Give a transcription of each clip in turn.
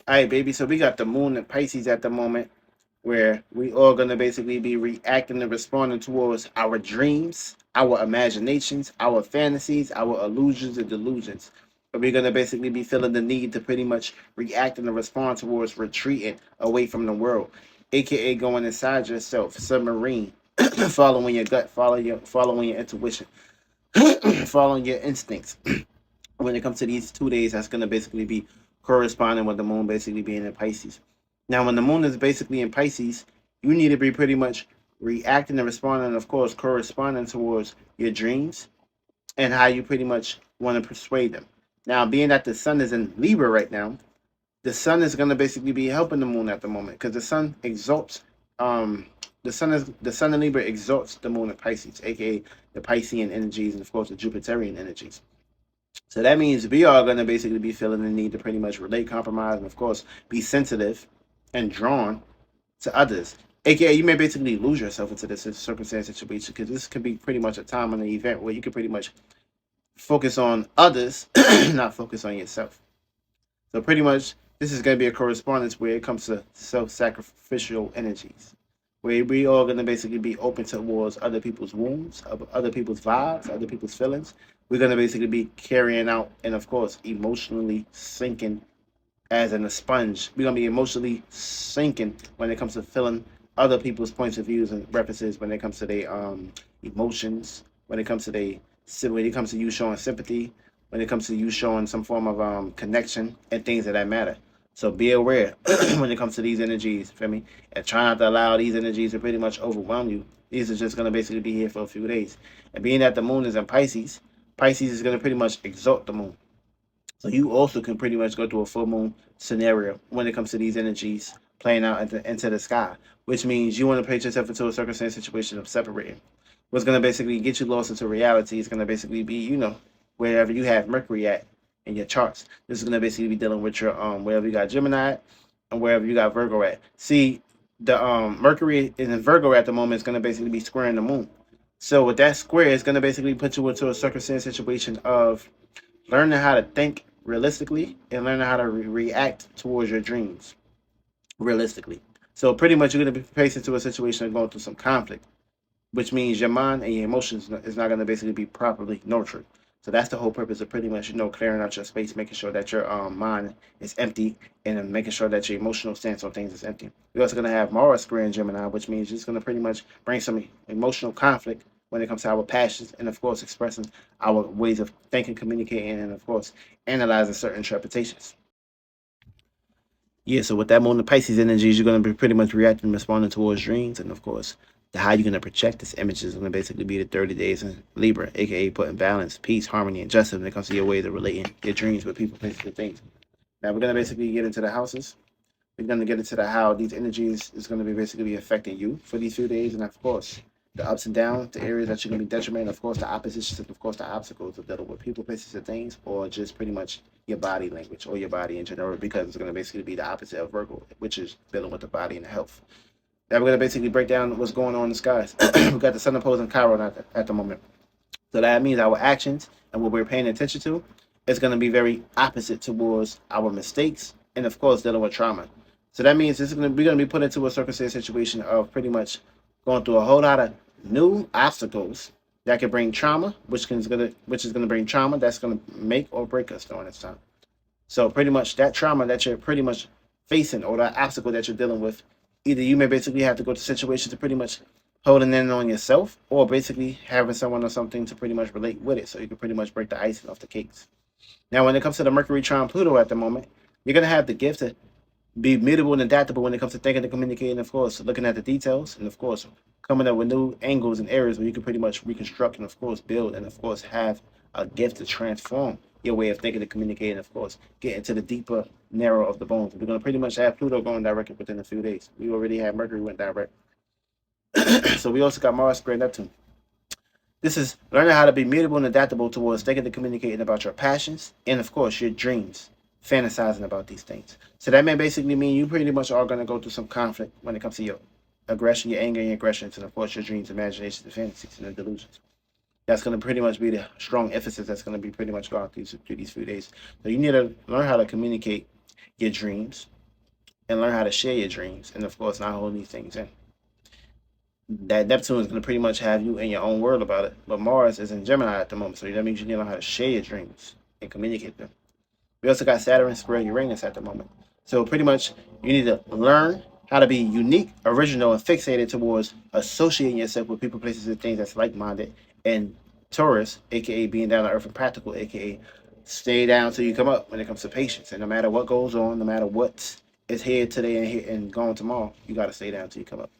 All right, baby. So we got the moon and Pisces at the moment, where we all gonna basically be reacting and responding towards our dreams, our imaginations, our fantasies, our illusions and delusions. But we're gonna basically be feeling the need to pretty much react and respond towards retreating away from the world, aka going inside yourself, submarine, following your gut, following your intuition, following your instincts. When it comes to these 2 days, that's gonna basically be corresponding with the moon basically being in Pisces. Now, when the moon is basically in Pisces, you need to be pretty much reacting and responding, of course, corresponding towards your dreams and how you pretty much want to persuade them. Now, being that the sun is in Libra right now, the sun is going to basically be helping the moon at the moment because the sun exalts. The sun in Libra exalts the moon in Pisces, aka the Piscean energies and of course the Jupiterian energies. So that means we are going to basically be feeling the need to pretty much relate, compromise, and of course be sensitive and drawn to others. AKA, you may basically lose yourself into this circumstance situation because this could be pretty much a time in the event where you could pretty much focus on others, not focus on yourself. So pretty much, this is going to be a correspondence where it comes to self-sacrificial energies, where we all going to basically be open towards other people's wounds, other people's vibes, other people's feelings. We're going to basically be carrying out and, of course, emotionally sinking as in a sponge. We're going to be emotionally sinking when it comes to feeling other people's points of views and references when it comes to their emotions, when it comes to you showing sympathy, when it comes to you showing some form of connection and things of that matter. So be aware when it comes to these energies, feel me? And try not to allow these energies to pretty much overwhelm you. These are just going to basically be here for a few days. And being that the moon is in Pisces, Pisces is going to pretty much exalt the moon. So you also can pretty much go through a full moon scenario when it comes to these energies playing out into the sky, which means you want to place yourself into a circumstance situation of separating. What's going to basically get you lost into reality is going to basically be, wherever you have Mercury at in your charts. This is going to basically be dealing with your wherever you got Gemini at and wherever you got Virgo at. See, the Mercury in Virgo at the moment is going to basically be squaring the moon. So with that square, it's going to basically put you into a circumstance situation of learning how to think realistically and learning how to react towards your dreams realistically. So pretty much you're going to be faced into a situation of going through some conflict, which means your mind and your emotions is not going to basically be properly nurtured. So that's the whole purpose of pretty much, clearing out your space, making sure that your mind is empty and making sure that your emotional stance on things is empty. We're also going to have Mars square in Gemini, which means it's going to pretty much bring some emotional conflict when it comes to our passions and, of course, expressing our ways of thinking, communicating, and, of course, analyzing certain interpretations. Yeah, so with that moon and Pisces energies, you're going to be pretty much reacting and responding towards dreams. And of course, how you're going to project this image is going to basically be the 30 days in Libra, aka putting balance, peace, harmony, and justice when it comes to your ways of relating your dreams with people, places, and things. Now, we're going to basically get into the houses. We're going to get into how these energies is going to be basically affecting you for these few days. And of course, the ups and downs, the areas that you're going to be detrimental, of course, the oppositions, and of course, the obstacles of dealing with people, places, and things, or just pretty much your body language or your body in general, because it's going to basically be the opposite of Virgo, which is dealing with the body and the health. Now, we're going to basically break down what's going on in the skies. We got the sun opposing Chiron at the moment. So that means our actions and what we're paying attention to is going to be very opposite towards our mistakes and, of course, dealing with trauma. So that means we're going to be put into a circumstance situation of pretty much going through a whole lot of new obstacles that can bring trauma, which is gonna bring trauma that's gonna make or break us during this time. So pretty much that trauma that you're pretty much facing or that obstacle that you're dealing with, either you may basically have to go to situations to pretty much holding in on yourself, or basically having someone or something to pretty much relate with it, so you can pretty much break the icing off the cakes. Now, when it comes to the Mercury trine Pluto at the moment, you're gonna have the gift to be mutable and adaptable when it comes to thinking and communicating, of course, looking at the details, and of course, coming up with new angles and areas where you can pretty much reconstruct and, of course, build and, of course, have a gift to transform your way of thinking and communicating, of course, get into the deeper narrow of the bones. We're going to pretty much have Pluto going direct within a few days. We already have Mercury went direct. So we also got Mars square Neptune. This is learning how to be mutable and adaptable towards thinking and communicating about your passions and, of course, your dreams, fantasizing about these things. So that may basically mean you pretty much are going to go through some conflict when it comes to your aggression, your anger, and your aggressions, and, of course, your dreams, imaginations, and fantasies, and the delusions. That's going to pretty much be the strong emphasis that's going to be pretty much going through these few days. So you need to learn how to communicate your dreams and learn how to share your dreams, and of course, not hold these things in. That Neptune is going to pretty much have you in your own world about it. But Mars is in Gemini at the moment, so that means you need to know how to share your dreams and communicate them. We also got Saturn square Uranus at the moment. So pretty much you need to learn how to be unique, original, and fixated towards associating yourself with people, places, and things that's like-minded. And Taurus, aka being down to earth and practical, aka stay down till you come up when it comes to patience. And no matter what goes on, no matter what is here today and here and gone tomorrow, you got to stay down till you come up.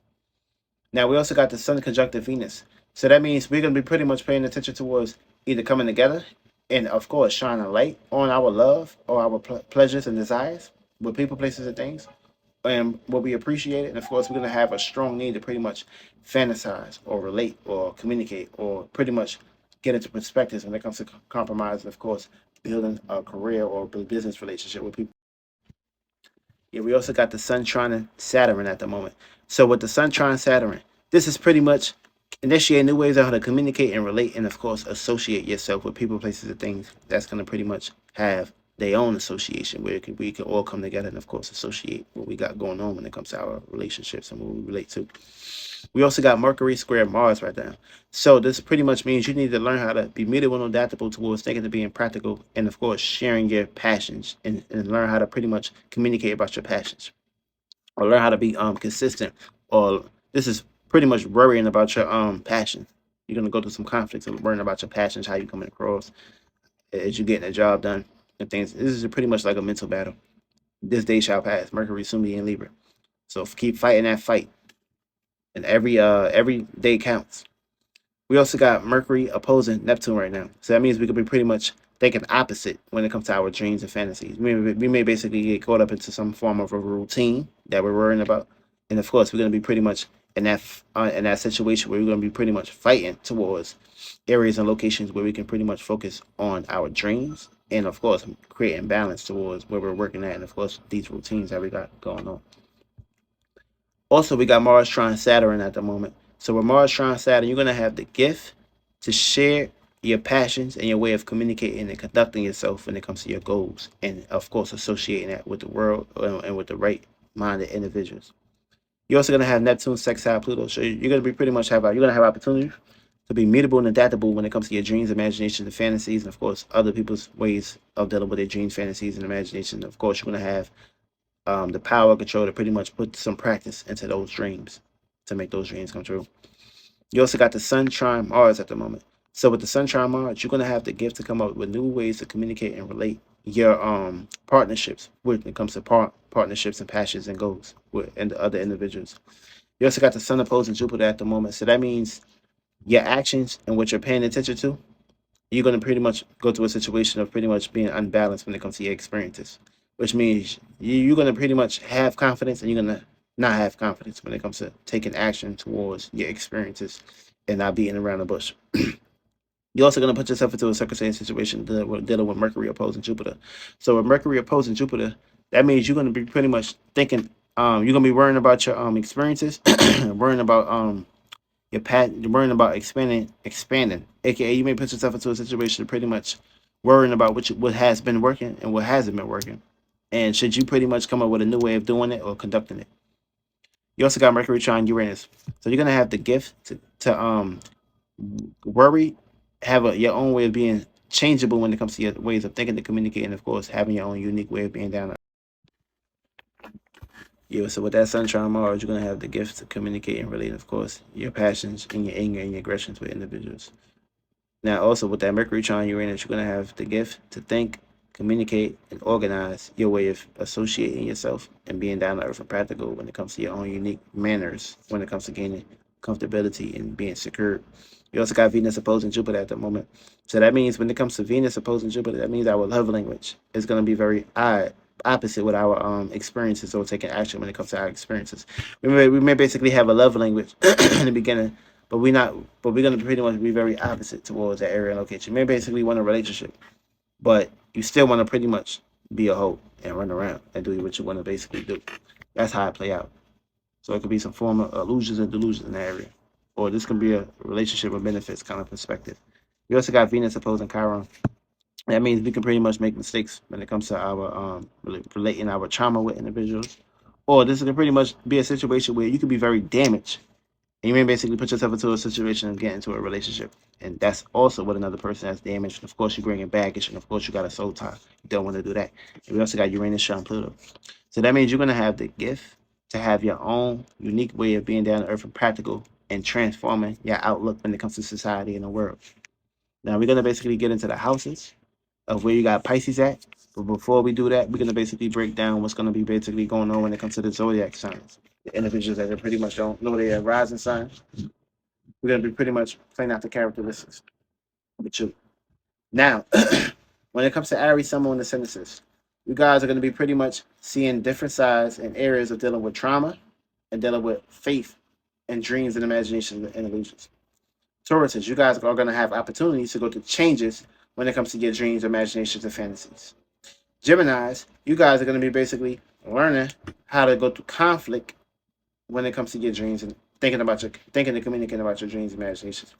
Now we also got the Sun conjunct Venus. So that means we're going to be pretty much paying attention towards either coming together and, of course, shining a light on our love or our pleasures and desires with people, places, and things, and what we appreciate it. And, of course, we're going to have a strong need to pretty much fantasize or relate or communicate or pretty much get into perspectives when it comes to compromise and, of course, building a career or business relationship with people. Yeah, we also got the Sun trine Saturn at the moment. So with the Sun trine Saturn, this is pretty much initiate new ways of how to communicate and relate, and of course associate yourself with people, places, and things. That's going to pretty much have their own association where we can all come together and of course associate what we got going on when it comes to our relationships and what we relate to. We also got Mercury square Mars right now. So this pretty much means you need to learn how to be mutable and adaptable towards thinking to being practical and of course sharing your passions and learn how to pretty much communicate about your passions or learn how to be consistent or this is pretty much worrying about your passion. You're gonna go through some conflicts of worrying about your passions, how you coming across as you getting a job done and things. This is pretty much like a mental battle. This day shall pass. Mercury soon be in Libra. So keep fighting that fight. And every day counts. We also got Mercury opposing Neptune right now. So that means we could be pretty much thinking opposite when it comes to our dreams and fantasies. We may basically get caught up into some form of a routine that we're worrying about. And of course, we're going to be pretty much in that situation where we're going to be pretty much fighting towards areas and locations where we can pretty much focus on our dreams and of course creating balance towards where we're working at and of course these routines that we got going on. Also, we got Mars trine Saturn at the moment. So with Mars trine Saturn, you're gonna have the gift to share your passions and your way of communicating and conducting yourself when it comes to your goals, and of course associating that with the world and with the right-minded individuals. You're also gonna have Neptune sextile Pluto, so you're gonna be pretty much you're gonna have opportunities to be mutable and adaptable when it comes to your dreams, imagination, and fantasies, and of course other people's ways of dealing with their dreams, fantasies, and imagination. Of course, you're gonna have the power control to pretty much put some practice into those dreams to make those dreams come true. You also got the Sun trine Mars at the moment. So with the Sun trine Mars, you're gonna have the gift to come up with new ways to communicate and relate your partnerships when it comes to partnerships and passions and goals with and the other individuals. You also got the Sun opposing Jupiter at the moment. So that means your actions and what you're paying attention to, you're going to pretty much go through a situation of pretty much being unbalanced when it comes to your experiences, which means you're going to pretty much have confidence and you're going to not have confidence when it comes to taking action towards your experiences and not beating around the bush. You're also going to put yourself into a circumstance situation dealing with Mercury opposing Jupiter. So with Mercury opposing Jupiter, that means you're going to be pretty much thinking, you're going to be worrying about your experiences, worrying about you're worrying about expanding. AKA, you may put yourself into a situation pretty much worrying about what has been working and what hasn't been working, and should you pretty much come up with a new way of doing it or conducting it. You also got Mercury trine Uranus, so you're gonna have the gift to worry, have your own way of being changeable when it comes to your ways of thinking, to communicate, and of course having your own unique way of being down. Yeah, so with that Sun trine Mars, you're gonna have the gift to communicate and relate, of course, your passions and your anger and your aggressions with individuals. Now, also with that Mercury trine Uranus, you're going to have the gift to think, communicate, and organize your way of associating yourself and being down to earth and practical when it comes to your own unique manners, when it comes to gaining comfortability and being secure. You also got Venus opposing Jupiter at the moment. So that means when it comes to Venus opposing Jupiter, that means our love language is going to be very opposite with our experiences or taking action when it comes to our experiences. We may basically have a love language in the beginning, but we're gonna pretty much be very opposite towards that area and location. You may basically want a relationship, but you still want to pretty much be a hoe and run around and do what you want to basically do. That's how it play out. So it could be some form of illusions and delusions in that area, or this can be a relationship with benefits kind of perspective. You also got Venus opposing Chiron. That means we can pretty much make mistakes when it comes to our relating our trauma with individuals, or this could pretty much be a situation where you could be very damaged. And you may basically put yourself into a situation and get into a relationship. And that's also what another person has damaged. And of course, you bring in baggage. And of course, you got a soul tie. You don't want to do that. And we also got Uranus, Sun, Pluto. So that means you're going to have the gift to have your own unique way of being down to earth and practical and transforming your outlook when it comes to society and the world. Now, we're going to basically get into the houses of where you got Pisces at. But before we do that, we're going to basically break down what's going to be basically going on when it comes to the zodiac signs. The individuals that pretty much don't know their rising sign. We're going to be pretty much playing out the characteristics with you. Now, when it comes to Aries, Sun, Moon, and Ascendances, you guys are going to be pretty much seeing different sides and areas of dealing with trauma and dealing with faith and dreams and imagination and illusions. Tauruses, you guys are going to have opportunities to go through changes when it comes to your dreams, imaginations, and fantasies. Geminis, you guys are going to be basically learning how to go through conflict when it comes to your dreams and thinking and communicating about your dreams, imaginations.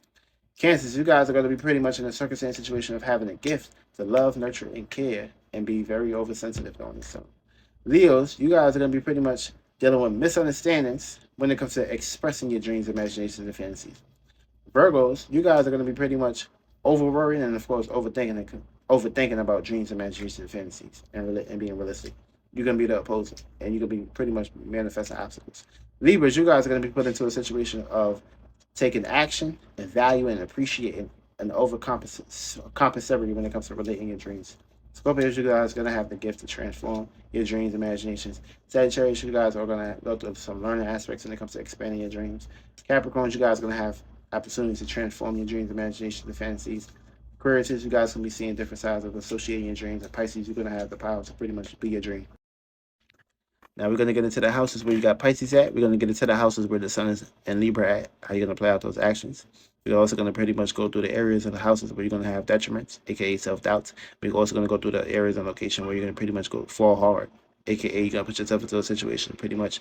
Cancers, you guys are going to be pretty much in a circumstance situation of having a gift to love, nurture, and care, and be very oversensitive on this. So, Leos, you guys are going to be pretty much dealing with misunderstandings when it comes to expressing your dreams, imaginations, and fantasies. Virgos, you guys are going to be pretty much over worrying and of course overthinking about dreams, imaginations, and fantasies, and being realistic. You're going to be the opposing, and you're going to be pretty much manifesting obstacles. Libras, you guys are going to be put into a situation of taking action and valuing and appreciating and overcompensatory when it comes to relating your dreams. Scorpios, you guys are going to have the gift to transform your dreams, imaginations. Sagittarius, you guys are going to go through some learning aspects when it comes to expanding your dreams. Capricorns, you guys are going to have opportunities to transform your dreams, imaginations, and fantasies. Aquarius, you guys are going to be seeing different sides of associating your dreams. And Pisces, you're going to have the power to pretty much be your dream. Now we're going to get into the houses where you got Pisces at. We're going to get into the houses where the Sun is and Libra at, how you're going to play out those actions. We're also going to pretty much go through the areas of the houses where you're going to have detriments, aka self-doubts. We're also going to go through the areas and location where you're going to pretty much go fall hard, aka you're going to put yourself into a situation pretty much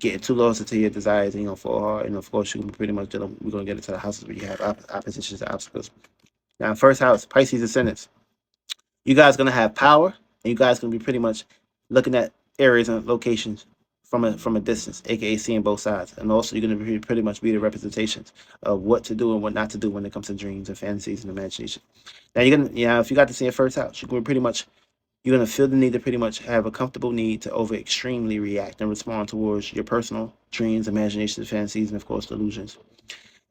getting too lost into your desires and you're going to fall hard. And of course, you're going to pretty much we're going to get into the houses where you have oppositions and obstacles. Now, first house, Pisces ascendants. You guys are going to have power, and you guys are going to be pretty much looking at areas and locations from a distance, aka seeing both sides. And also you're going to be pretty much be the representations of what to do and what not to do when it comes to dreams and fantasies and imagination. Now you're gonna, if you got to see a first house, you're going to pretty much, you're going to feel the need to pretty much have a comfortable need to over extremely react and respond towards your personal dreams, imaginations, fantasies, and of course delusions.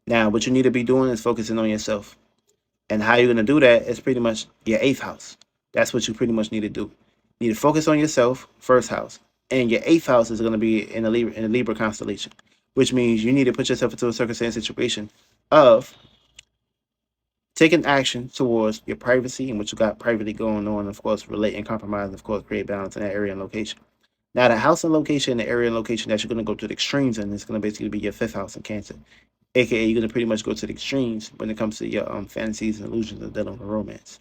Now what you need to be doing is focusing on yourself. And how you're going to do that is pretty much your 8th house. That's what you pretty much need to do. You need to focus on yourself, first house. And your 8th house is going to be in the Libra constellation, which means you need to put yourself into a circumstance situation of taking action towards your privacy and what you got privately going on, and of course, relate and compromise, and of course, create balance in that area and location. Now, the house and location, the area and location that you're going to go to the extremes in is going to basically be your 5th house in Cancer. AKA, you're going to pretty much go to the extremes when it comes to your fantasies and illusions of dealing with romance.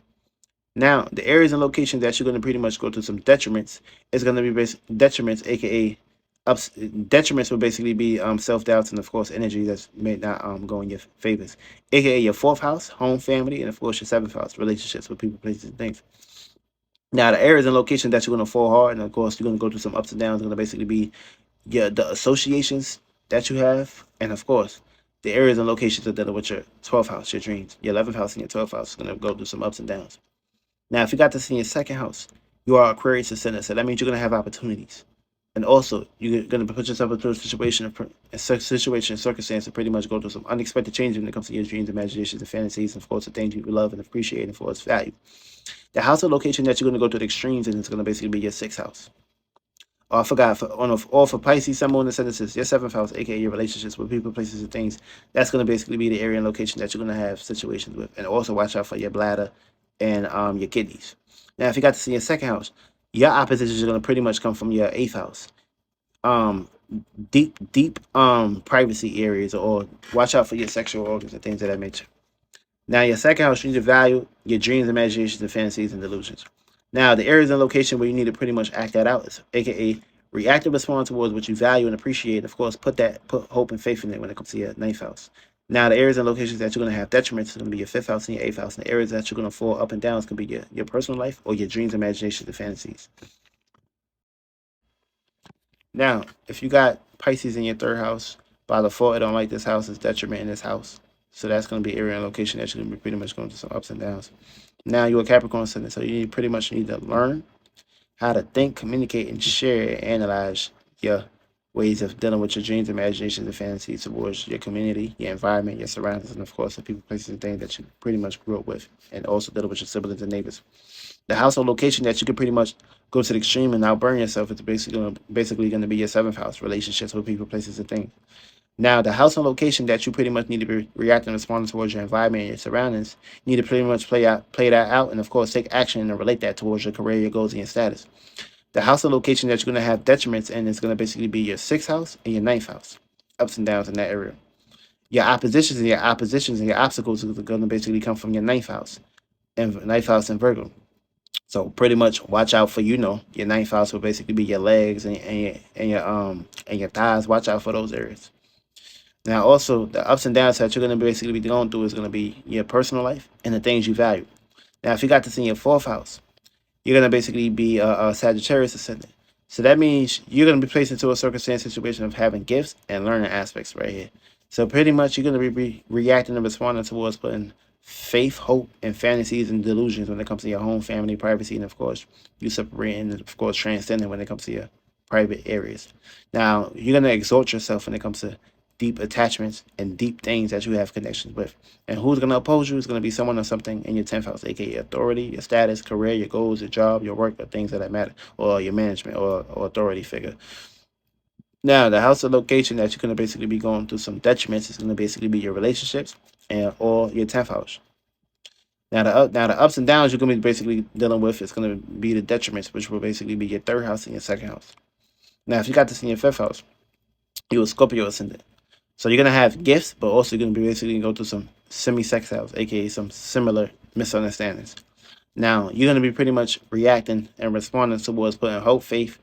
Now, the areas and locations that you're going to pretty much go to some detriments is going to be detriments, aka detriments will basically be self-doubts and of course energy that may not go in your favors, aka your 4th house, home, family, and of course your 7th house, relationships with people, places, and things. Now, the areas and locations that you're going to fall hard, and of course you're going to go through some ups and downs, are going to basically be the associations that you have, and of course the areas and locations that dealing with your 12th house, your dreams, your 11th house, and your 12th house is going to go through some ups and downs. Now, if you got this in your 2nd house, you are Aquarius ascendant, so that means you're going to have opportunities. And also, you're going to put yourself into a circumstance to pretty much go through some unexpected changes when it comes to your dreams, imaginations, and fantasies, and of course, the things you love and appreciate and for its value. The house or location that you're going to go to the extremes in is going to basically be your 6th house. Oh, I forgot, for Pisces, Sun, Moon, and Ascendances, your 7th house, aka your relationships with people, places, and things, that's going to basically be the area and location that you're going to have situations with. And also watch out for your bladder and your kidneys. Now, if you got to see your 2nd house, your oppositions are going to pretty much come from your 8th house. Deep privacy areas, or watch out for your sexual organs and things of that nature. Now, your 2nd house, you need to value your dreams, imaginations, and fantasies and delusions. Now, the areas and location where you need to pretty much act that out is, aka react and respond towards what you value and appreciate. Of course, put hope and faith in it when it comes to your 9th house. Now, the areas and locations that you're going to have detriments are going to be your 5th house and your 8th house. And the areas that you're going to fall up and down is going to be your personal life or your dreams, imaginations, and fantasies. Now, if you got Pisces in your third house, by default, it don't like this house. It's detriment in this house. So that's going to be area and location that you're going to be pretty much going through some ups and downs. Now you're a Capricorn ascendant, so you pretty much need to learn how to think, communicate, and share and analyze your ways of dealing with your dreams, imaginations, and fantasies towards your community, your environment, your surroundings, and of course the people, places, and things that you pretty much grew up with, and also dealing with your siblings and neighbors. The household location that you can pretty much go to the extreme and outburn yourself is basically going to be your seventh house, relationships with people, places, and things. Now, the house and location that you pretty much need to be reacting and responding towards your environment and your surroundings, you need to pretty much play that out, and of course take action and relate that towards your career, your goals, and your status. The house and location that you're going to have detriments in is going to basically be your sixth house and your ninth house, ups and downs in that area. Your oppositions and your obstacles are going to basically come from your ninth house and Virgo. So pretty much watch out for your ninth house will basically be your legs and your thighs. Watch out for those areas. Now, also, the ups and downs that you're going to basically be going through is going to be your personal life and the things you value. Now, if you got this in your fourth house, you're going to basically be a Sagittarius ascendant. So that means you're going to be placed into a circumstance situation of having gifts and learning aspects right here. So pretty much you're going to be reacting and responding towards putting faith, hope, and fantasies and delusions when it comes to your home, family, privacy, and of course, you separating and of course transcending when it comes to your private areas. Now, you're going to exalt yourself when it comes to deep attachments and deep things that you have connections with. And who's going to oppose you is going to be someone or something in your 10th house, aka authority, your status, career, your goals, your job, your work, or things that matter, or your management or authority figure. Now, the house of location that you're going to basically be going through some detriments is going to basically be your relationships and or your 10th house. Now the ups and downs you're going to be basically dealing with is going to be the detriments, which will basically be your third house and your second house. Now, if you got this in your fifth house, you're a Scorpio ascendant. So you're gonna have gifts, but also you're gonna be basically go through some semi-sex house, aka some similar misunderstandings. Now you're gonna be pretty much reacting and responding towards putting hope, faith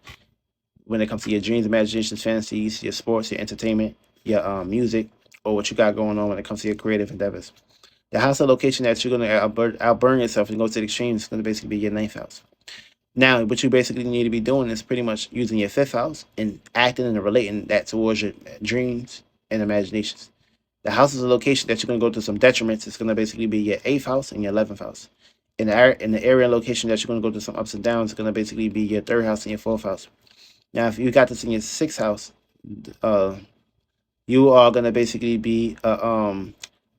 when it comes to your dreams, imaginations, fantasies, your sports, your entertainment, your music, or what you got going on when it comes to your creative endeavors. The house of location that you're gonna outburn yourself and go to the extremes is gonna basically be your ninth house. Now, what you basically need to be doing is pretty much using your fifth house and acting and relating that towards your dreams and imaginations. The house is a location that you're going to go through some detriments. It's going to basically be your eighth house and your 11th house. In the area and location that you're going to go through some ups and downs, it's going to basically be your third house and your fourth house. Now, if you got this in your sixth house, you are going to basically be a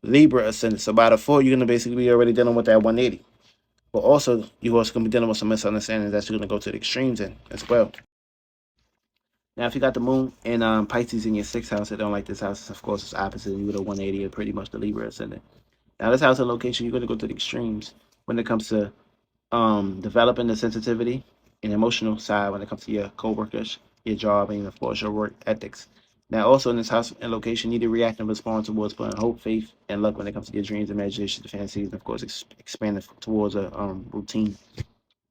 Libra ascendant. So by the four, you're going to basically be already dealing with that 180. But also, you're also going to be dealing with some misunderstandings that you're going to go to the extremes in as well. Now, if you got the moon and Pisces in your sixth house, I don't like this house. Of course, it's opposite. You with a 180 or pretty much the Libra ascendant. Now, this house and location, you're going to go to the extremes when it comes to developing the sensitivity and emotional side when it comes to your coworkers, your job, and of course your work ethics. Now, also in this house and location, you need to react and respond towards putting hope, faith, and luck when it comes to your dreams, imaginations, fantasies, and of course expanding towards a routine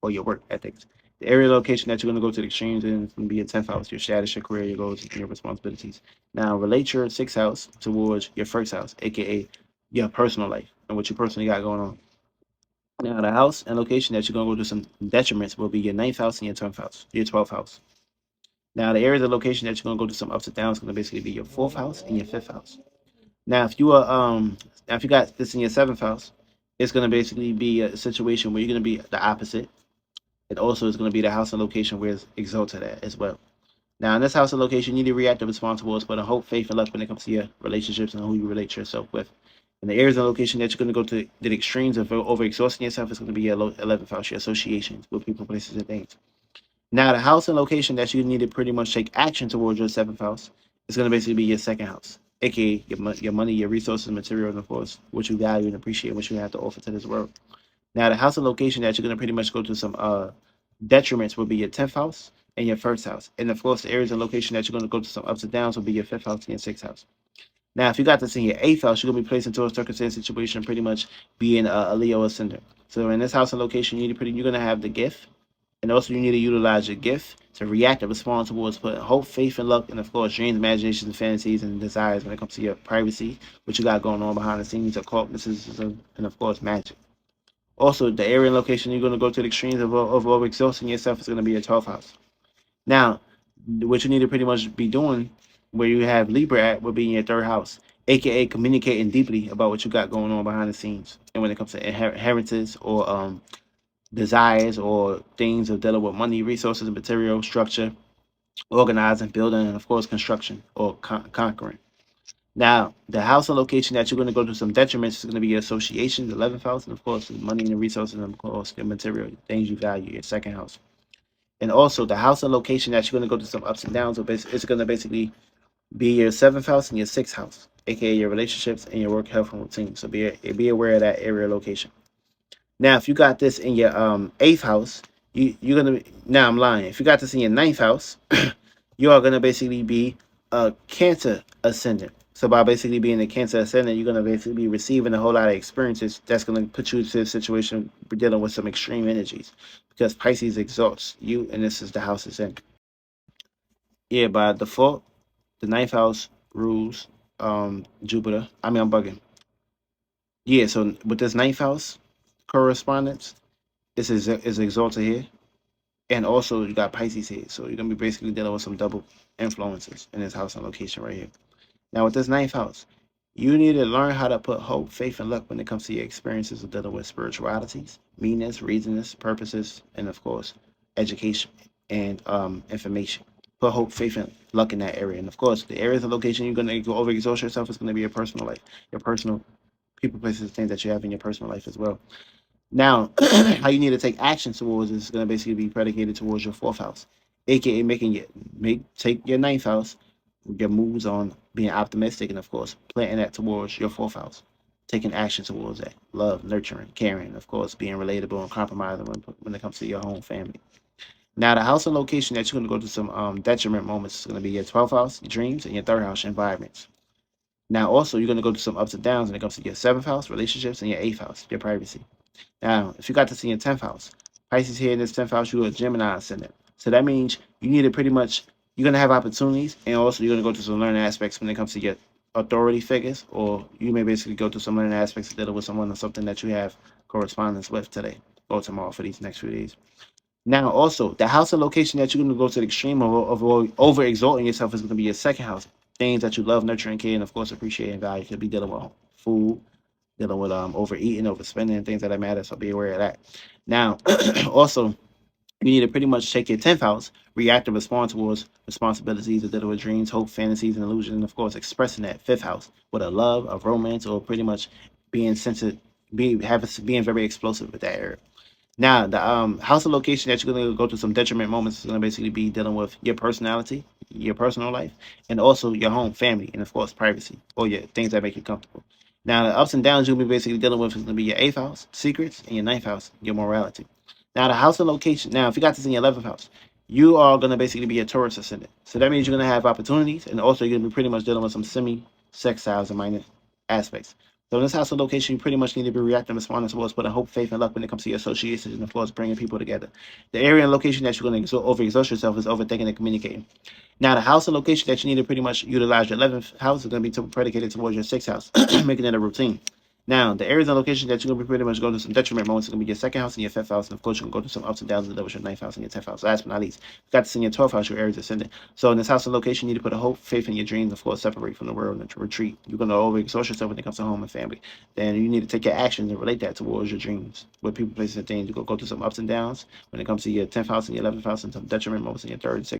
or your work ethics. The area location that you're going to go to the extremes in is going to be your 10th house, your status, your career, your goals, and your responsibilities. Now, relate your sixth house towards your first house, aka your personal life and what you personally got going on. Now, the house and location that you're going to go to some detriments will be your ninth house and your 10th house, your 12th house. Now, the area of the location that you're going to go to some ups and downs is going to basically be your fourth house and your fifth house. Now, if you got this in your seventh house, it's going to basically be a situation where you're going to be the opposite. It also is going to be the house and location where it's exalted at as well. Now, in this house and location, you need to react and respond towards putting hope, faith, and luck when it comes to your relationships and who you relate yourself with. In the areas and location that you're going to go to the extremes of overexhausting yourself is going to be your 11th house, your associations with people, places, and things. Now, the house and location that you need to pretty much take action towards your 7th house is going to basically be your second house, aka your money, your resources, material, and of course, what you value and appreciate, what you have to offer to this world. Now, the house and location that you're going to pretty much go to some detriments will be your 10th house and your first house. And of course, the areas and location that you're going to go to some ups and downs will be your 5th house and your 6th house. Now, if you got this in your 8th house, you're going to be placed into a circumstance situation pretty much being a Leo ascendant. So in this house and location, you're going to have the gift. And also you need to utilize your gift to react and respond towards putting hope, faith, and luck, and of course dreams, imaginations, and fantasies and desires when it comes to your privacy, what you got going on behind the scenes, occult mysticism, and of course magic. Also, the area and location you're going to go to the extremes of overexhausting yourself is going to be your 12th house. Now, what you need to pretty much be doing where you have Libra at would be in your third house, aka communicating deeply about what you got going on behind the scenes. And when it comes to inheritance or desires or things of dealing with money, resources, and material structure, organizing, building, and of course construction or conquering. Now, the house and location that you're going to go to some detriments is going to be your association, the 11th house, and of course, the money and the resources, and of course, the material things you value, your second house. And also, the house and location that you're going to go to some ups and downs, it's going to basically be your 7th house and your 6th house, aka your relationships and your work, health, and routine. So be aware of that area location. Now, if you got this in your 8th house, you're gonna now I'm lying. If you got this in your 9th house, you are gonna basically be a Cancer ascendant. So by basically being a Cancer ascendant, you're gonna basically be receiving a whole lot of experiences that's gonna put you to a situation dealing with some extreme energies, because Pisces exalts you, and this is the house it's in. Yeah, by default, the 9th house rules Jupiter. I mean, I'm bugging. Yeah, so with this 9th house correspondence, this is exalted here, and also you got Pisces here, so you're gonna be basically dealing with some double influences in this house and location right here. Now with this 9th house, you need to learn how to put hope, faith, and luck when it comes to your experiences of dealing with spiritualities, meanness, reasons, purposes, and of course, education and information. Put hope, faith, and luck in that area. And of course, the areas of location you're gonna go overexhaust yourself is gonna be your personal life, your personal people, places, things that you have in your personal life as well. Now, how you need to take action towards is going to basically be predicated towards your 4th house, aka take your 9th house, your moves on being optimistic, and of course, planting that towards your 4th house, taking action towards that, love, nurturing, caring, of course, being relatable and compromising when it comes to your home family. Now, the house and location that you're going to go to some detriment moments is going to be your 12th house, your dreams, and your 3rd house, your environments. Now, also, you're going to go to some ups and downs when it comes to your 7th house, relationships, and your 8th house, your privacy. Now, if you got this in your 10th house, Pisces here in this 10th house, you're a Gemini ascendant. So that means you need to pretty much, you're going to have opportunities, and also you're going to go to some learning aspects when it comes to your authority figures, or you may basically go to some learning aspects dealing with someone or something that you have correspondence with today or tomorrow for these next few days. Now, also, the house and location that you're going to go to the extreme of over exalting yourself is going to be your 2nd house. Things that you love, nurture, and care, and of course, appreciate and value. Could be dealing with food, dealing with overeating, overspending, and things that matter. So be aware of that. Now, also, you need to pretty much check your 10th house, react and respond towards responsibilities of dealing with dreams, hope, fantasies, and illusions, and of course, expressing that 5th house with a love, a romance, or pretty much being sensitive, being very explosive with that area. Now, the house of location that you're going to go through some detriment moments is going to basically be dealing with your personality, your personal life, and also your home, family, and of course, privacy, or your things that make you comfortable. Now, the ups and downs you'll be basically dealing with is going to be your 8th house, secrets, and your 9th house, your morality. Now, the house of location, now, if you got this in your 11th house, you are going to basically be a Taurus ascendant. So that means you're going to have opportunities, and also you're going to be pretty much dealing with some semi-sextiles and minor aspects. So in this house of location, you pretty much need to be reacting, responding towards putting hope, faith, and luck when it comes to your associations and of course bringing people together. The area and location that you're going to overexhaust yourself is overthinking and communicating. Now, the house and location that you need to pretty much utilize your 11th house is going to be predicated towards your 6th house, making it a routine. Now, the areas and locations that you're going to be pretty much going to some detriment moments is going to be your 2nd house and your 5th house. And of course, you can go to some ups and downs with your 9th house and your 10th house. Last but not least, you got this in your 12th house, your areas ascendant. So in this house and location, you need to put a hope, faith in your dreams, of course, separate from the world and to retreat. You're going to overexhaust yourself when it comes to home and family. Then you need to take your actions and relate that towards your dreams. With people, places, and things, you go through some ups and downs when it comes to your 10th house and your 11th house and some detriment moments in your 3rd and 6th.